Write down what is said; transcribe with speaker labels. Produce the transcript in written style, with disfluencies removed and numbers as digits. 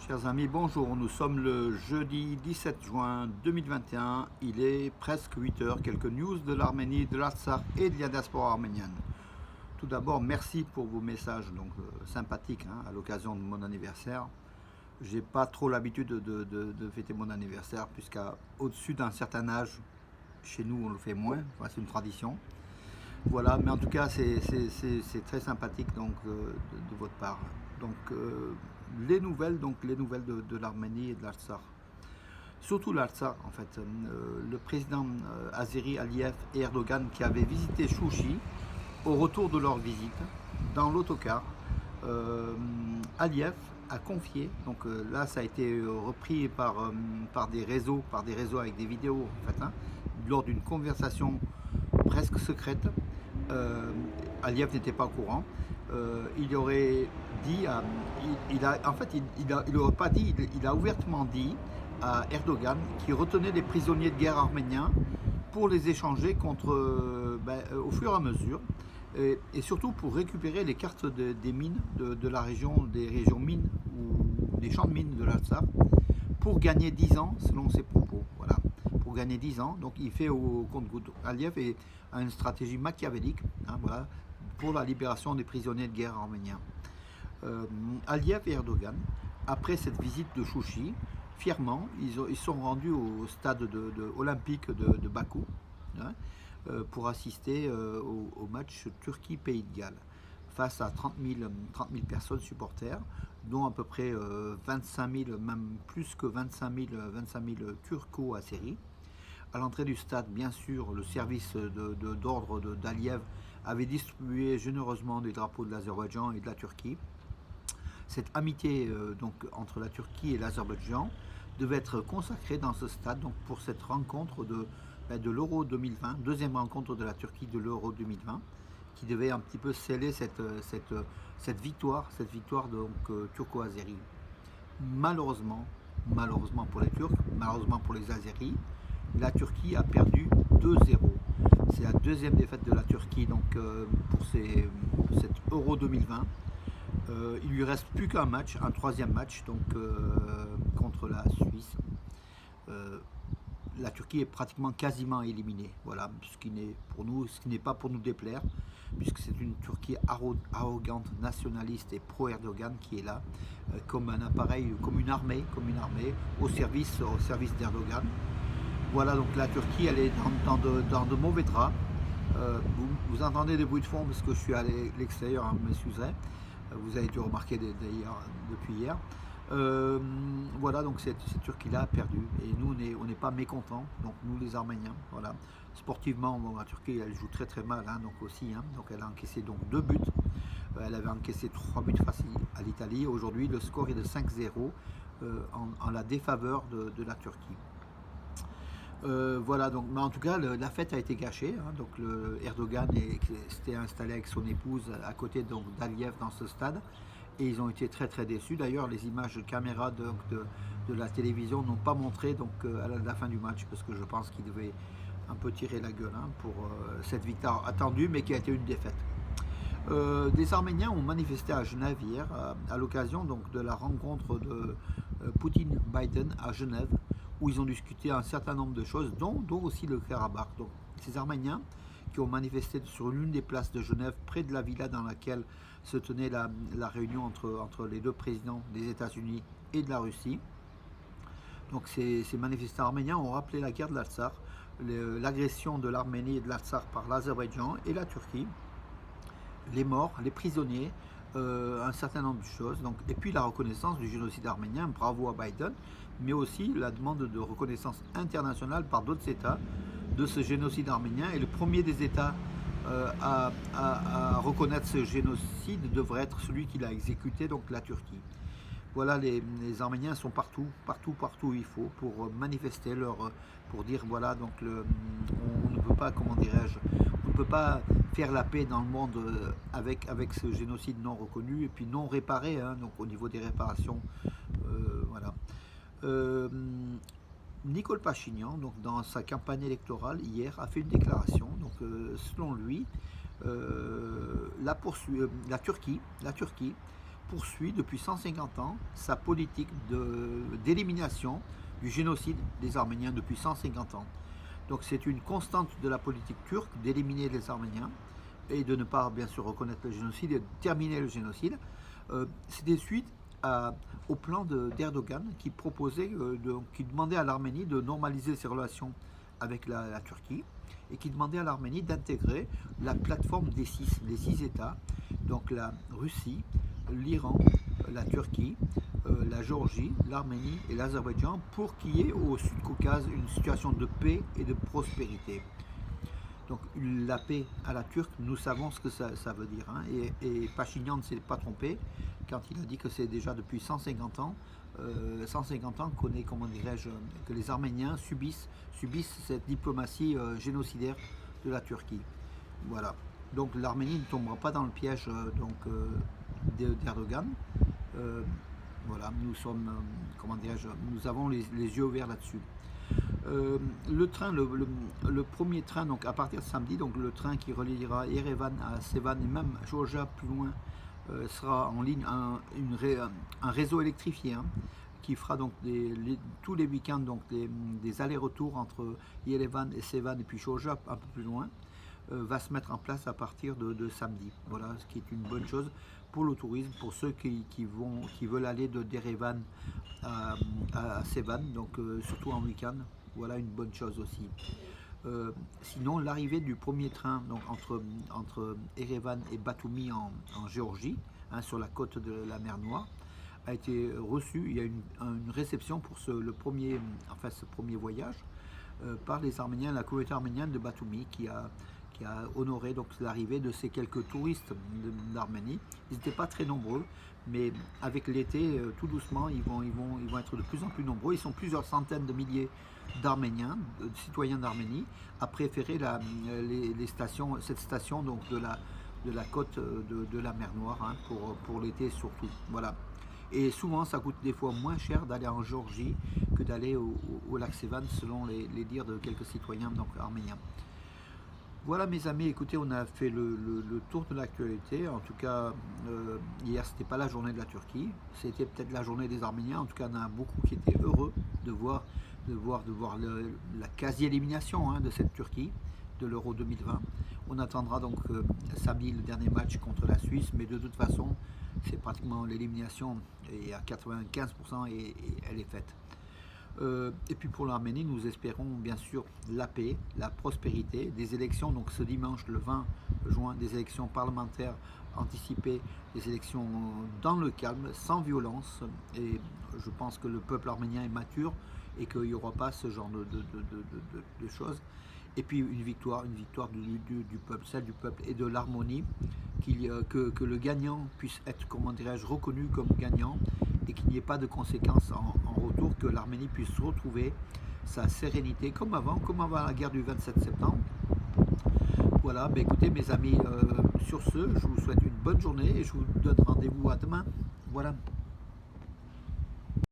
Speaker 1: Chers amis, bonjour. Nous sommes le jeudi 17 juin 2021. Il est presque 8 heures. Quelques news de l'Arménie, de l'Artsakh et de la diaspora arménienne. Tout d'abord, merci pour vos messages sympathiques à l'occasion de mon anniversaire. J'ai pas trop l'habitude de fêter mon anniversaire puisqu'à au-dessus d'un certain âge, chez nous on le fait moins. Enfin, c'est une tradition. Voilà, mais en tout cas c'est très sympathique de votre part. Donc les nouvelles de l'Arménie et de l'Artsakh. Surtout l'Artsakh en fait. Le président Azeri Aliyev et Erdogan qui avaient visité Chouchi au retour de leur visite dans l'autocar. Aliyev a confié, donc là ça a été repris par des réseaux avec des vidéos en fait, lors d'une conversation presque secrète. Aliyev n'était pas au courant. Il aurait dit, il aurait pas dit, il a ouvertement dit à Erdogan qu'il retenait les prisonniers de guerre arméniens pour les échanger contre, au fur et à mesure, et surtout pour récupérer les cartes des mines de la région, des régions mines ou des champs de mines de l'Artsakh pour gagner 10 ans selon ses propos. Voilà, pour gagner 10 ans. Donc il fait au compte-gouttes. Aliyev a une stratégie machiavélique, voilà, pour la libération des prisonniers de guerre arméniens. Aliyev et Erdogan, après cette visite de Chouchi, fièrement, ils sont rendus au stade olympique de Bakou pour assister au match Turquie-Pays de Galles face à 30 000 personnes supporters, dont à peu près 25 000, même plus que 25 000 turco-azéris. À l'entrée du stade, bien sûr, le service d'ordre d'Aliyev avait distribué généreusement des drapeaux de l'Azerbaïdjan et de la Turquie. Cette amitié entre la Turquie et l'Azerbaïdjan devait être consacrée dans ce stade pour cette rencontre de l'Euro 2020, deuxième rencontre de la Turquie de l'Euro 2020, qui devait un petit peu sceller cette victoire turco-azérie. Malheureusement pour les Turcs, malheureusement pour les Azéris, la Turquie a perdu 2-0. C'est la deuxième défaite de la Turquie pour cet Euro 2020. Il lui reste plus qu'un match, un troisième match contre la Suisse. La Turquie est pratiquement quasiment éliminée. Voilà, ce qui n'est pas pour nous déplaire, puisque c'est une Turquie arrogante, nationaliste et pro-Erdogan qui est là, comme un appareil, comme une armée au service d'Erdogan. Voilà, donc la Turquie, elle est dans de mauvais draps. Vous entendez des bruits de fond parce que je suis à l'extérieur, m'excuserez. Vous avez dû remarquer d'ailleurs depuis hier. Voilà, donc cette Turquie-là a perdu. Et nous, on n'est pas mécontents, donc nous les Arméniens. Voilà. Sportivement, la Turquie, elle joue très très mal, donc aussi. Donc elle a encaissé 2 buts. Elle avait encaissé 3 buts face à l'Italie. Aujourd'hui, le score est de 5-0 en la défaveur de la Turquie. Voilà, donc, mais en tout cas, la fête a été gâchée. Donc, Erdogan s'était installé avec son épouse à côté d'Aliyev dans ce stade. Et ils ont été très très déçus. D'ailleurs, les images de caméra de la télévision n'ont pas montré à la fin du match, parce que je pense qu'ils devaient un peu tirer la gueule pour cette victoire attendue, mais qui a été une défaite. Des Arméniens ont manifesté à Genève hier à l'occasion de la rencontre de Poutine-Biden à Genève, où ils ont discuté un certain nombre de choses, dont aussi le Karabakh. Donc, ces Arméniens qui ont manifesté sur l'une des places de Genève, près de la villa dans laquelle se tenait la réunion entre les deux présidents des États-Unis et de la Russie. Donc, ces manifestants arméniens ont rappelé la guerre de l'Artsakh, l'agression de l'Arménie et de l'Artsakh par l'Azerbaïdjan et la Turquie, les morts, les prisonniers, un certain nombre de choses. Et puis la reconnaissance du génocide arménien, bravo à Biden, mais aussi la demande de reconnaissance internationale par d'autres États de ce génocide arménien. Et le premier des États à reconnaître ce génocide devrait être celui qui l'a exécuté, donc la Turquie. Voilà, les Arméniens sont partout où il faut pour manifester pour dire voilà, donc on ne peut pas, comment dirais-je, on ne peut pas faire la paix dans le monde avec ce génocide non reconnu et puis non réparé, donc au niveau des réparations, voilà. Nicole Pachinian, donc dans sa campagne électorale hier, a fait une déclaration. Donc, selon lui, la Turquie poursuit depuis 150 ans sa politique d'élimination du génocide des Arméniens depuis 150 ans. Donc c'est une constante de la politique turque d'éliminer les Arméniens et de ne pas bien sûr reconnaître le génocide et de terminer le génocide. C'était suite au plan d'Erdogan qui proposait, qui demandait à l'Arménie de normaliser ses relations avec la Turquie et qui demandait à l'Arménie d'intégrer la plateforme des les six États, donc la Russie, l'Iran, la Turquie, la Géorgie, l'Arménie et l'Azerbaïdjan pour qu'il y ait au Sud-Caucase une situation de paix et de prospérité. Donc la paix à la turque, nous savons ce que ça veut dire. Hein. Et Pachinian ne s'est pas trompé quand il a dit que c'est déjà depuis 150 ans, 150 ans qu'on est, comment dirais-je, que les Arméniens subissent cette diplomatie génocidaire de la Turquie. Voilà. Donc l'Arménie ne tombera pas dans le piège d'Erdogan. Voilà, nous sommes, comment dirais-je, nous avons les yeux ouverts là-dessus. Le train, le premier train, donc à partir de samedi, donc le train qui reliera Erevan à Sevan et même Georgia plus loin, sera en ligne un réseau électrifié hein, qui fera donc tous les week-ends donc des allers-retours entre Yerevan et Sevan et puis Georgia un peu plus loin. Va se mettre en place à partir de samedi. Voilà, ce qui est une bonne chose pour le tourisme, pour ceux qui veulent aller d'Erevan à Sevan, donc surtout en week-end. Voilà une bonne chose aussi. Sinon, l'arrivée du premier train donc entre Erevan et Batumi en Géorgie, hein, sur la côte de la mer Noire, a été reçue. Il y a une réception pour ce premier voyage par les Arméniens, la communauté arménienne de Batumi qui a honoré donc l'arrivée de ces quelques touristes d'Arménie. Ils n'étaient pas très nombreux, mais avec l'été, tout doucement, ils vont être de plus en plus nombreux. Ils sont plusieurs centaines de milliers d'Arméniens, de citoyens d'Arménie, à préférer cette station donc de la côte de la mer Noire hein, pour l'été surtout. Voilà. Et souvent, ça coûte des fois moins cher d'aller en Géorgie que d'aller au lac Sevan, selon les dires de quelques citoyens donc, arméniens. Voilà mes amis, écoutez, on a fait le tour de l'actualité. En tout cas, hier, c'était pas la journée de la Turquie, c'était peut-être la journée des Arméniens. En tout cas, il y en a beaucoup qui étaient heureux de voir la quasi-élimination hein, de cette Turquie, de l'Euro 2020. On attendra donc samedi le dernier match contre la Suisse, mais de toute façon, c'est pratiquement l'élimination et à 95% et elle est faite. Et puis pour l'Arménie, nous espérons bien sûr la paix, la prospérité, des élections, donc ce dimanche le 20 juin, des élections parlementaires anticipées, des élections dans le calme, sans violence, et je pense que le peuple arménien est mature et qu'il n'y aura pas ce genre de choses. Et puis une victoire du peuple, celle du peuple et de l'harmonie, que le gagnant puisse être, comment dirais-je, reconnu comme gagnant et qu'il n'y ait pas de conséquences en retour, que l'Arménie puisse retrouver sa sérénité comme avant la guerre du 27 septembre. Voilà, ben écoutez mes amis, sur ce, je vous souhaite une bonne journée et je vous donne rendez-vous à demain. Voilà.